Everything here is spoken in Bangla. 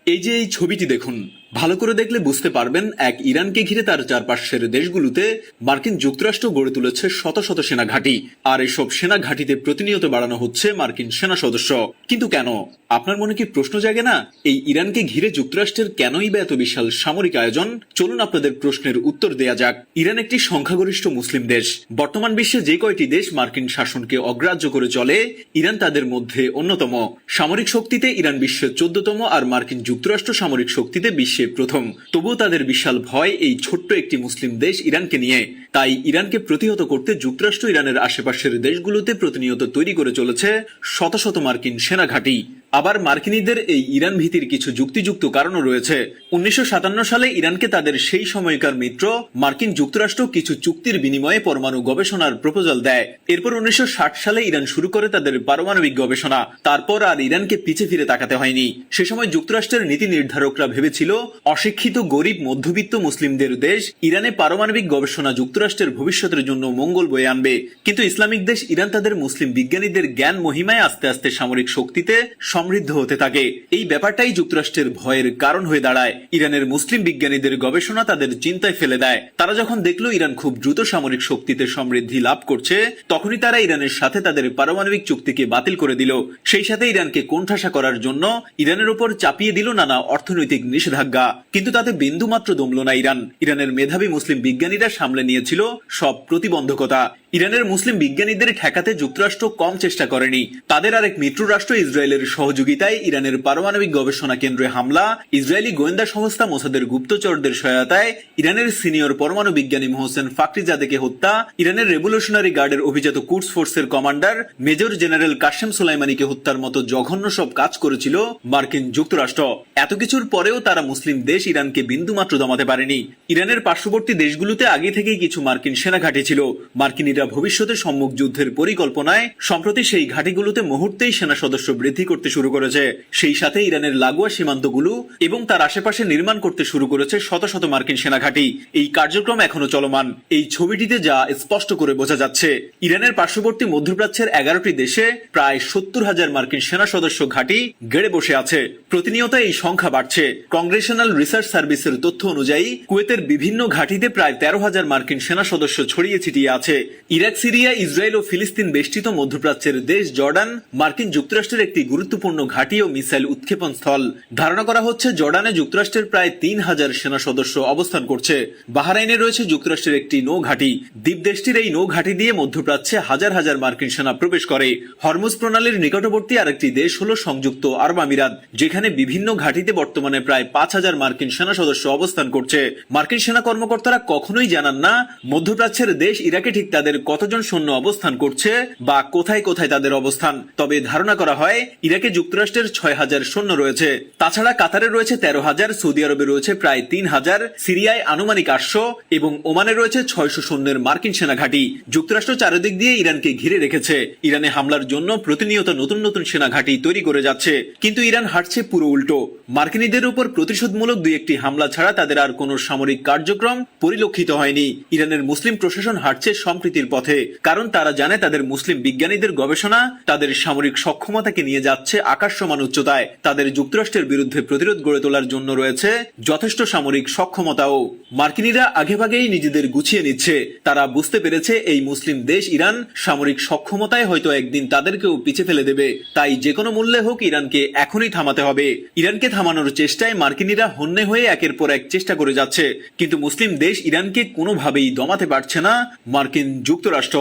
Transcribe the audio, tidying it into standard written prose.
এই যে এই ছবিটি দেখুন, ভালো করে দেখলে বুঝতে পারবেন এক ইরানকে ঘিরে তার চারপাশের দেশগুলোতে মার্কিন যুক্তরাষ্ট্র গড়ে তুলেছে শত শত সেনা ঘাঁটি। আর এসব সেনা ঘাঁটিতে প্রতিনিয়ত বাড়ানো হচ্ছে মার্কিন সেনা সদস্য। কিন্তু কেন? আপনার মনে কি প্রশ্ন জাগে না, এই ইরানকে ঘিরে যুক্তরাষ্ট্রের কেনই বা এত বিশাল সামরিক আয়োজন? চলুন আপনাদের প্রশ্নের উত্তর দেয়া যাক। ইরান একটি সংখ্যাগরিষ্ঠ মুসলিম দেশ। বর্তমান বিশ্বে যে কয়টি দেশ মার্কিন শাসনকে অগ্রাহ্য করে চলে, ইরান তাদের মধ্যে অন্যতম। সামরিক শক্তিতে ইরান বিশ্বের 14তম, আর মার্কিন যুক্তরাষ্ট্র সামরিক শক্তিতে বিশ্বে প্রথম। তবুও তাদের বিশাল ভয় এই ছোট্ট একটি মুসলিম দেশ ইরানকে নিয়ে। তাই ইরানকে প্রতিহত করতে যুক্তরাষ্ট্র ইরানের আশেপাশের দেশগুলোতে প্রতিনিয়ত তৈরি করে চলেছে শত শত মার্কিন সেনা ঘাঁটি। আবার মার্কিনীদের এই ইরান ভীতির কিছু যুক্তিযুক্ত কারণও রয়েছে। 1957 সালে ইরানকে তাদের সেই সময়কার মিত্র মার্কিন যুক্তরাষ্ট্র কিছু চুক্তির বিনিময়ে পরমাণু গবেষণার প্রপোজাল দেয়। এরপর 1960 সালে ইরান শুরু করে তাদের পারমাণবিক গবেষণা। তারপর আর ইরানকে পিছে ফিরে তাকাতে হয়নি। সে সময় যুক্তরাষ্ট্রের নীতি নির্ধারকরা ভেবেছিল, অশিক্ষিত গরিব মধ্যবিত্ত মুসলিমদের দেশ ইরানে পারমাণবিক গবেষণা যুক্তরাষ্ট্রের ভবিষ্যতের জন্য মঙ্গল বয়ে আনবে। কিন্তু ইসলামিক দেশ ইরান তাদের মুসলিম বিজ্ঞানীদের জ্ঞান মহিমায় আস্তে আস্তে সামরিক শক্তিতে সমৃদ্ধ হতে থাকে। এই ব্যাপারটাই যুক্তরাষ্ট্রের ভয়ের কারণ হয়ে দাঁড়ায়। ইরানের মুসলিম বিজ্ঞানীদের গবেষণা তাদের চিন্তায় ফেলে দেয়। তারা যখন দেখলো ইরান খুব দ্রুত সামরিক শক্তিতে সমৃদ্ধি লাভ করছে, তখনই তারা ইরানের সাথে তাদের পারমাণবিক চুক্তিকে বাতিল করে দিল। সেই সাথে ইরানকে কোণঠাসা করার জন্য ইরানের উপর চাপিয়ে দিল নানা অর্থনৈতিক নিষেধাজ্ঞা। কিন্তু তাতে বিন্দুমাত্র দমল না ইরান। ইরানের মেধাবী মুসলিম বিজ্ঞানীরা সামলে নিয়েছিল সব প্রতিবন্ধকতা। ইরানের মুসলিম বিজ্ঞানীদের ঠেকাতে যুক্তরাষ্ট্র কম চেষ্টা করেনি। তাদের আরেক মিত্র রাষ্ট্র ইসরায়েলের সহযোগিতায় ইরানের পারমাণবিক গবেষণা কেন্দ্রে হামলা, ইসরায়েলি গোয়েন্দা সংস্থা মোসাদের গুপ্তচরদের সহায়তায় ইরানের সিনিয়র পরমাণু বিজ্ঞানী মোহসেন ফাকরিজাদেকে হত্যা, ইরানের রেভলিউশনারি গার্ডের অভিজাত কুডস ফোর্সের কমান্ডার মেজর জেনারেল কাশেম সোলাইমানিকে হত্যার মতো জঘন্য সব কাজ করেছিল মার্কিন যুক্তরাষ্ট্র। এত কিছুর পরেও তারা মুসলিম দেশ ইরানকে বিন্দুমাত্র দমাতে পারেনি। ইরানের পার্শ্ববর্তী দেশগুলোতে আগে থেকেই কিছু মার্কিন সেনা ঘাঁটি ছিল। মার্কিনীরা ভবিষ্যতে সম্মুখ যুদ্ধের পরিকল্পনায় সম্প্রতি সেই ঘাঁটিগুলোতে মুহূর্তেই সেনা সদস্য বৃদ্ধি করতে শুরু করেছে। সেই সাথে ইরানের লাগোয়া সীমান্তগুলো এবং তার আশেপাশে নির্মাণ করতে শুরু করেছে শত শত মার্কিন সেনা ঘাঁটি। এই কার্যক্রম এখনো চলমান। এই ছবিটিতে যা স্পষ্ট করে বোঝা যাচ্ছে, ইরানের পার্শ্ববর্তী মধ্যপ্রাচ্যের 11টি দেশে প্রায় 70,000 মার্কিন সেনা সদস্য ঘাঁটি গেড়ে বসে আছে। প্রতিনিয়ত এই সংখ্যা বাড়ছে। কংগ্রেশনাল রিসার্চ সার্ভিসের তথ্য অনুযায়ী কুয়েতের বিভিন্ন ঘাঁটিতে প্রায় 13,000 মার্কিন সেনা সদস্য ছড়িয়ে ছিটিয়ে আছে। ইরাক, সিরিয়া, ইসরায়েল ও ফিলিস্তিন বেষ্টিত মধ্যপ্রাচ্যের দেশ জর্ডান মার্কিন যুক্তরাষ্ট্রের একটি গুরুত্বপূর্ণ ঘাঁটি ও মিসাইল উৎক্ষেপণ স্থল। ধারণা করা হচ্ছে জর্ডানে যুক্তরাষ্ট্রের প্রায় 3,000 সেনা সদস্য অবস্থান করছে। বাহরাইনে রয়েছে যুক্তরাষ্ট্রের একটি নৌ ঘাঁটি। দ্বীপ দেশটির এই নৌ ঘাঁটি দিয়ে মধ্যপ্রাচ্যে হাজার হাজার মার্কিন সেনা প্রবেশ করে। হরমুজ প্রণালীর নিকটবর্তী আরেকটি দেশ হল সংযুক্ত আরব আমিরাত, যেখানে বিভিন্ন ঘাঁটিতে বর্তমানে প্রায় 5,000 মার্কিন সেনা সদস্য অবস্থান করছে। মার্কিন সেনা কর্মকর্তারা কখনোই জানান না মধ্যপ্রাচ্যের দেশ ইরাকে ঠিক তাদের কতজন সৈন্য অবস্থান করছে বা কোথায় কোথায় তাদের অবস্থান। তবে ধারণা করা হয় ইরাকে যুক্তরাষ্ট্রের 6,000 সৈন্য রয়েছে। তাছাড়া কাতারে রয়েছে 13,000, সৌদি আরবে রয়েছে প্রায় 3,000, সিরিয়ায় আনুমানিক 800 এবং ওমানে রয়েছে 600 সৈন্যের মার্কিন সেনা ঘাঁটি। যুক্তরাষ্ট্র চারিদিক দিয়ে ইরানকে ঘিরে রেখেছে। ইরানে হামলার জন্য প্রতিনিয়ত নতুন নতুন সেনা ঘাঁটি তৈরি করে যাচ্ছে। কিন্তু ইরান হাঁটছে পুরো উল্টো। মার্কিনীদের উপর প্রতিশোধমূলক দুই একটি হামলা ছাড়া তাদের আর কোনো সামরিক কার্যক্রম পরিলক্ষিত হয়নি। ইরানের মুসলিম প্রশাসন হাঁটছে সম্প্রীতির পথে, কারণ তারা জানে তাদের মুসলিম বিজ্ঞানীদের গবেষণা তাদের সামরিক সক্ষমতাকে নিয়ে যাচ্ছে আকাশসমান উচ্চতায়। তাদের যুক্তরাষ্ট্রের বিরুদ্ধে প্রতিরোধ গড়ে তোলার জন্য রয়েছে যথেষ্ট সামরিক সক্ষমতাও। মার্কিনীরা আগেভাগেই নিজেদের গুছিয়ে নিচ্ছে। তারা বুঝতে পেরেছে এই মুসলিম দেশ ইরান সামরিক সক্ষমতায় হয়তো একদিন তাদেরকেও পিছে ফেলে দেবে। তাই যে কোনো মূল্যে হোক ইরানকে এখনই থামাতে হবে। ইরানকে থামানোর চেষ্টায় মার্কিনীরা হন্যে হয়ে একের পর এক চেষ্টা করে যাচ্ছে। কিন্তু মুসলিম দেশ ইরানকে কোনোভাবেই দমাতে পারছে না মার্কিন যুক্তরাষ্ট্র।